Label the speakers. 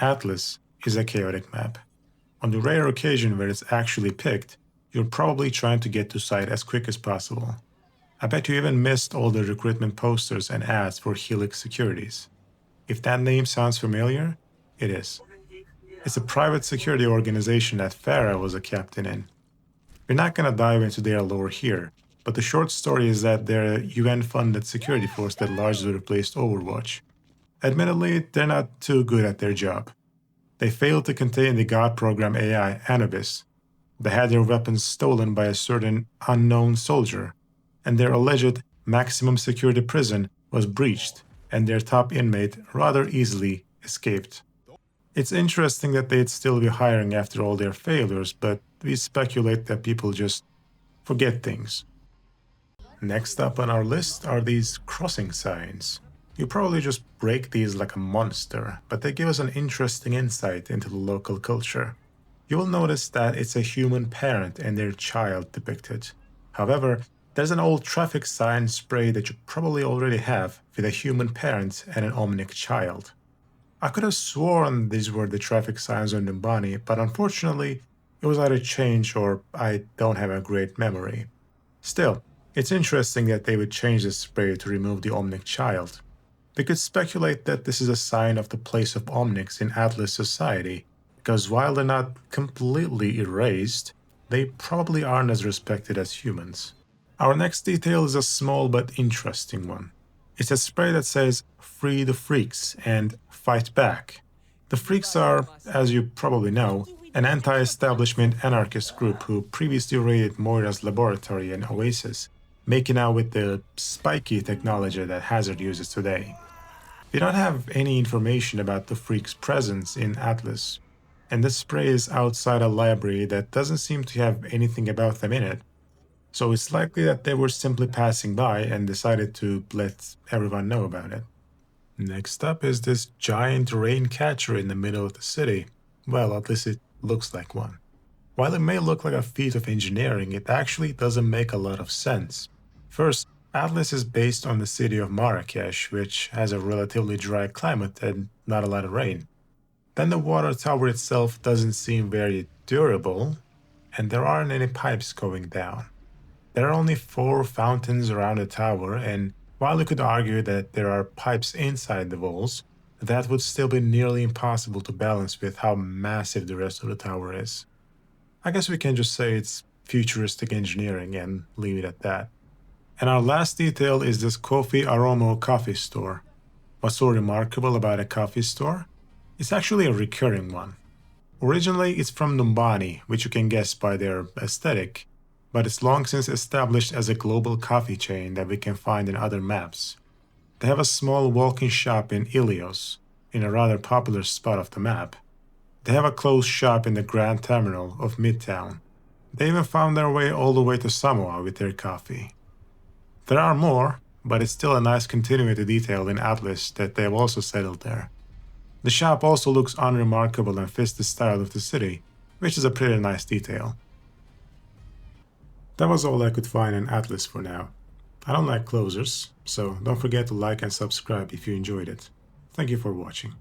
Speaker 1: Aatlis is a chaotic map. On the rare occasion where it's actually picked, you're probably trying to get to site as quick as possible. I bet you even missed all the recruitment posters and ads for Helix Securities. If that name sounds familiar, it is. It's a private security organization that Farah was a captain in. We're not going to dive into their lore here, but the short story is that they're a UN-funded security force that largely replaced Overwatch. Admittedly, they're not too good at their job. They failed to contain the God program AI Anubis. They had their weapons stolen by a certain unknown soldier, and their alleged maximum security prison was breached, and their top inmate rather easily escaped. It's interesting that they'd still be hiring after all their failures, but we speculate that people just forget things. Next up on our list are these crossing signs. You probably just break these like a monster, but they give us an interesting insight into the local culture. You will notice that it's a human parent and their child depicted. However, there's an old traffic sign spray that you probably already have with a human parent and an omnic child. I could have sworn these were the traffic signs on Numbani, but unfortunately, it was either changed or I don't have a great memory. Still, it's interesting that they would change the spray to remove the omnic child. We could speculate that this is a sign of the place of omnics in Aatlis society, because while they're not completely erased, they probably aren't as respected as humans. Our next detail is a small but interesting one. It's a spray that says, "Free the Freaks" and "Fight Back." The Freaks are, as you probably know, an anti-establishment anarchist group who previously raided Moira's laboratory and Oasis, making out with the spiky technology that Hazard uses today. We don't have any information about the Freaks' presence in Aatlis, and this spray is outside a library that doesn't seem to have anything about them in it. So it's likely that they were simply passing by and decided to let everyone know about it. Next up is this giant rain catcher in the middle of the city. Well, at least it looks like one. While it may look like a feat of engineering, it actually doesn't make a lot of sense. First, Aatlis is based on the city of Marrakesh, which has a relatively dry climate and not a lot of rain. Then the water tower itself doesn't seem very durable, and there aren't any pipes going down. There are only 4 fountains around the tower, and while you could argue that there are pipes inside the walls, that would still be nearly impossible to balance with how massive the rest of the tower is. I guess we can just say it's futuristic engineering and leave it at that. And our last detail is this Coffee Aromo coffee store. What's so remarkable about a coffee store? It's actually a recurring one. Originally, it's from Numbani, which you can guess by their aesthetic, but it's long since established as a global coffee chain that we can find in other maps. They have a small walk-in shop in Ilios, in a rather popular spot of the map. They have a closed shop in the Grand Terminal of Midtown. They even found their way all the way to Samoa with their coffee. There are more, but it's still a nice continuity detail in Aatlis that they have also settled there. The shop also looks unremarkable and fits the style of the city, which is a pretty nice detail. That was all I could find in Aatlis for now. I don't like closers, so don't forget to like and subscribe if you enjoyed it. Thank you for watching.